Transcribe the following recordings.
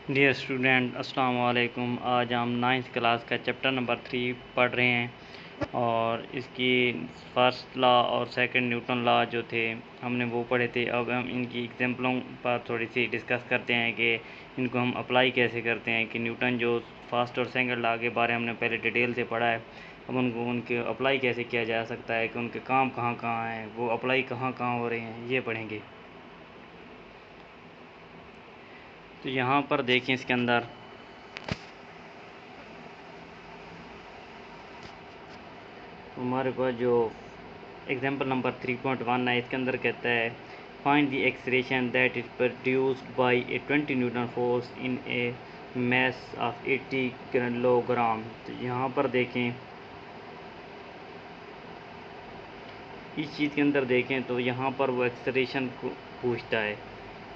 Dear student अस्सलाम वालेकुम। आज हम 9th क्लास का चैप्टर नंबर 3 पढ़ रहे हैं और इसकी फर्स्ट लॉ और सेकंड न्यूटन लॉ जो थे हमने वो पढ़े थे। अब हम इनकी एग्जांपलों पर थोड़ी सी डिस्कस करते हैं कि इनको हम अप्लाई कैसे करते हैं। कि न्यूटन जो फर्स्ट और सेकंड लॉ के बारे में हमने पहले डिटेल से पढ़ा है, अब उनको उनके अप्लाई कैसे किया जा सकता है, कि उनके काम कहाँ कहाँ हैं, वो अप्लाई कहाँ कहाँ हो रहे हैं, ये पढ़ेंगे। तो यहाँ पर देखें, इसके अंदर हमारे पास जो एग्जाम्पल नंबर 3.1 है, इसके अंदर कहता है find the acceleration that is produced by A 20 Newton force in A mass of 80 kilogram. तो यहाँ पर देखें, इस चीज़ के अंदर देखें तो यहाँ पर वो एक्सलेरेशन को पूछता है।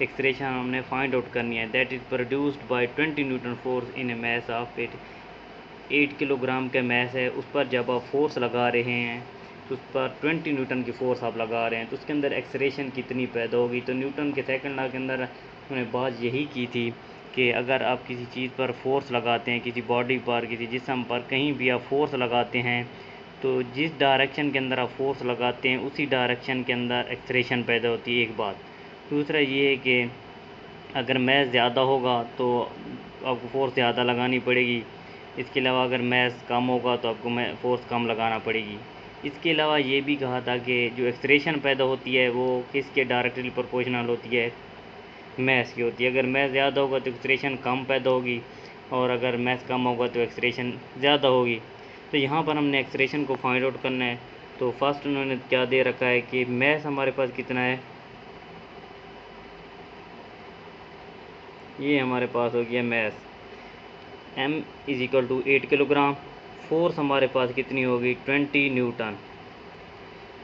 एक्सलेरेशन हमने फाइंड आउट करनी है। That is produced by 20 Newton force in A mass of 8 kilogram का मैस है, उस पर जब आप फोर्स लगा रहे हैं तो उस पर 20 न्यूटन की फोर्स आप लगा रहे हैं, तो उसके अंदर एक्सलेरेशन कितनी पैदा होगी। तो न्यूटन के सेकंड लॉ के अंदर उन्होंने बात यही की थी कि अगर आप किसी चीज़ पर फोर्स लगाते हैं, किसी बॉडी पर, किसी जिस्म पर, कहीं भी आप फोर्स लगाते हैं, तो जिस डायरेक्शन के अंदर आप फोर्स लगाते हैं उसी डायरेक्शन के अंदर एक्सलेरेशन पैदा होती है, एक बात। दूसरा ये है कि अगर मैस ज़्यादा होगा तो आपको फोर्स ज़्यादा लगानी पड़ेगी। इसके अलावा अगर मैस कम होगा तो आपको फोर्स कम लगाना पड़ेगी। इसके अलावा ये भी कहा था कि जो एक्सलेरेशन पैदा होती है वो किसके डायरेक्टली प्रोपोर्शनल होती है, मैस की होती है। अगर मैस ज़्यादा होगा तो एक्सलेरेशन कम पैदा होगी, और अगर मैस कम होगा तो एक्सलेरेशन ज़्यादा होगी। तो यहाँ पर हमने एक्सलेरेशन को फाइंड आउट करना है। तो फर्स्ट उन्होंने क्या दे रखा है कि मैस हमारे पास कितना है, ये हमारे पास हो गया mass m is equal to 8 kilogram. Force हमारे पास कितनी होगी, 20 न्यूटन।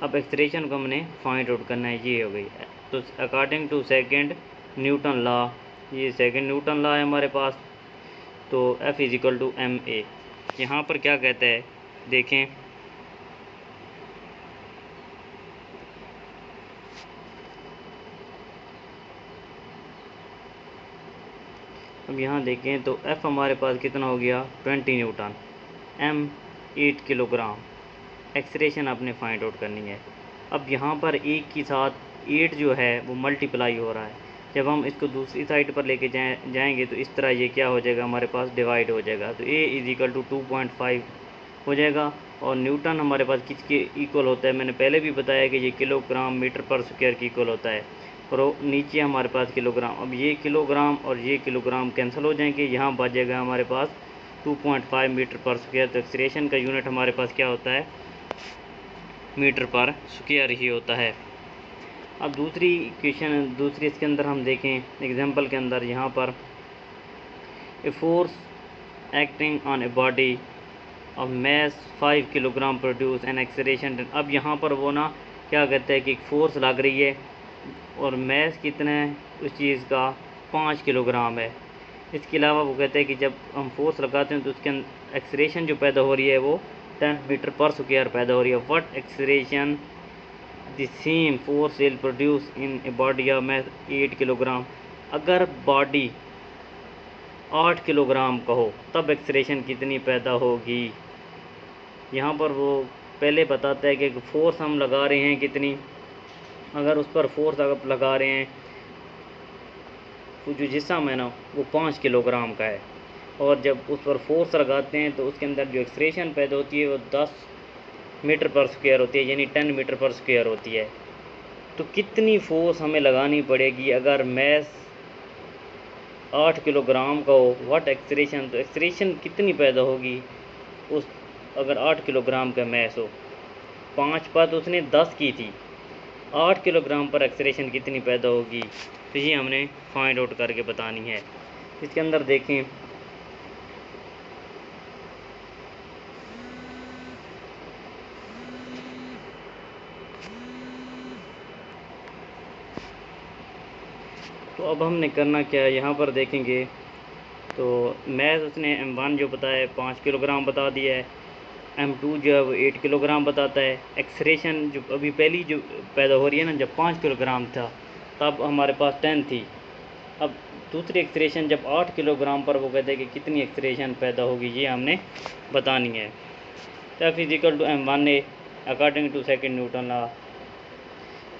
अब एक्सलेरेशन को हमने फाइंड आउट करना है, ये हो गई। तो according to second Newton law, ये सेकंड न्यूटन लॉ है हमारे पास, तो F is equal to M A. यहाँ पर क्या कहता है देखें, अब यहाँ देखें तो F हमारे पास कितना हो गया, 20 न्यूटन, M 8 किलोग्राम। एक्सलेरेशन आपने फाइंड आउट करनी है। अब यहाँ पर एक के साथ 8 जो है वो मल्टीप्लाई हो रहा है। जब हम इसको दूसरी साइड पर लेके जाएंगे तो इस तरह ये क्या हो जाएगा, हमारे पास डिवाइड हो जाएगा। तो A इज इक्वल टू 2.5 हो जाएगा। और न्यूटन हमारे पास किसके इक्वल होता है, मैंने पहले भी बताया कि ये किलोग्राम मीटर पर स्क्वायर की इक्वल होता है। और नीचे हमारे पास किलोग्राम, अब ये किलोग्राम और ये किलोग्राम कैंसिल हो जाएंगे, यहाँ बचेगा हमारे पास 2.5 मीटर पर स्क्वायर। तो एक्सलेरेशन का यूनिट हमारे पास क्या होता है, मीटर पर स्क्वायर ही होता है। अब दूसरी इक्वेशन, दूसरी इसके अंदर हम देखें एग्जांपल के अंदर, यहाँ पर a force acting on a body of mass 5 kilogram produce an acceleration. अब यहाँ पर वो ना क्या कहते हैं कि फोर्स लग रही है और मैस कितना है उस चीज़ का, 5 किलोग्राम है। इसके अलावा वो कहते हैं कि जब हम फोर्स लगाते हैं तो उसके अंदर एक्सलेरेशन जो पैदा हो रही है वो 10 मीटर पर स्क्वायर पैदा हो रही है। What acceleration the same force will produce in a body of mass 8 kilogram. अगर बॉडी 8 किलोग्राम का हो तब एक्सलेरेशन कितनी पैदा होगी। यहाँ पर वो पहले बताता है कि फोर्स हम लगा रहे हैं कितनी, अगर उस पर फोर्स अगर लगा रहे हैं तो जो जिस्म है ना वो 5 किलोग्राम का है, और जब उस पर फोर्स लगाते हैं तो उसके अंदर जो एक्सलेरेशन पैदा होती है वो 10 मीटर पर स्क्वायर होती है, यानी 10 मीटर पर स्क्वायर होती है। तो कितनी फोर्स हमें लगानी पड़ेगी अगर मैस 8 किलोग्राम का हो, व्हाट एक्सलेरेशन, तो एक्सलेरेशन कितनी पैदा होगी उस, अगर 8 किलोग्राम का मैस हो। 5 पर तो उसने 10 की थी, 8 किलोग्राम पर एक्सलेरेशन कितनी पैदा होगी, तो ये हमने फाइंड आउट करके बतानी है। इसके अंदर देखें, तो अब हमने करना क्या है, यहाँ पर देखेंगे तो मैथ उसने M1 जो बताया है 5 किलोग्राम बता दिया है, M2 जो है वो 8 किलोग्राम बताता है। एक्सलेरेशन जो अभी पहली जो पैदा हो रही है ना, जब 5 किलोग्राम था तब हमारे पास 10 थी, अब दूसरी एक्सरेशन जब 8 किलोग्राम पर वो कहते हैं कि कितनी एक्सरेशन पैदा होगी, ये हमने बतानी है। F is equal to m1a according to second Newton law,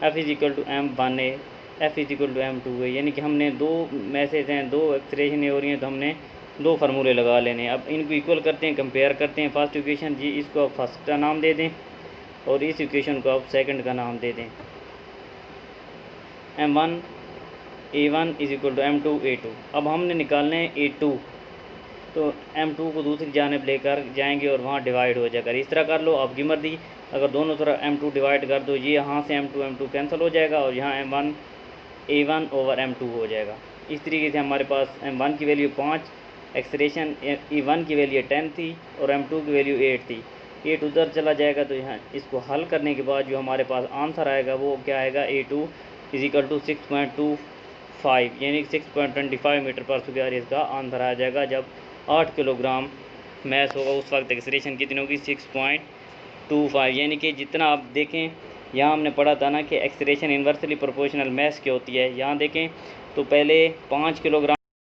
F is equal to m1a, F is equal to m2a, यानी कि हमने दो मैसेज हैं, दो एक्सरेशन हो रही हैं, तो हमने दो फार्मूले लगा लेने। अब इनको इक्वल करते हैं, कंपेयर करते हैं। फर्स्ट इक्वेशन जी, इसको आप फर्स्ट का नाम दे दें और इस इक्वेशन को आप सेकंड का नाम दे दें। m1 a1 is equal to m2 a2। अब हमने निकालने हैं a2, तो m2 को दूसरी जानिब लेकर जाएंगे और वहाँ डिवाइड हो जाएगा। इस तरह कर लो, आपकी मर्जी। अगर दोनों तरफ m2 डिवाइड कर दो, ये यहाँ से m2 कैंसिल हो जाएगा और यहाँ m1 a1 ओवर m2 हो जाएगा। इस तरीके से हमारे पास m1 की वैल्यू 5, एक्सरेशन a1 की वैल्यू 10 थी और m2 की वैल्यू 8 थी। 8 उधर चला जाएगा, तो यहाँ इसको हल करने के बाद जो हमारे पास आंसर आएगा वो क्या आएगा, a2 इज इक्वल टू 6.25, यानी 6.25 मीटर पर स्क्वायर इसका आंसर आ जाएगा। जब 8 किलोग्राम मैस होगा उस वक्त एक्सरेशन कितनी होगी, 6.25। यानी कि जितना आप देखें, यहाँ हमने पढ़ा था ना कि एक्सरेशन इन्वर्सली प्रोपोर्शनल मैस की होती है। यहाँ देखें तो पहले 5 किलोग्राम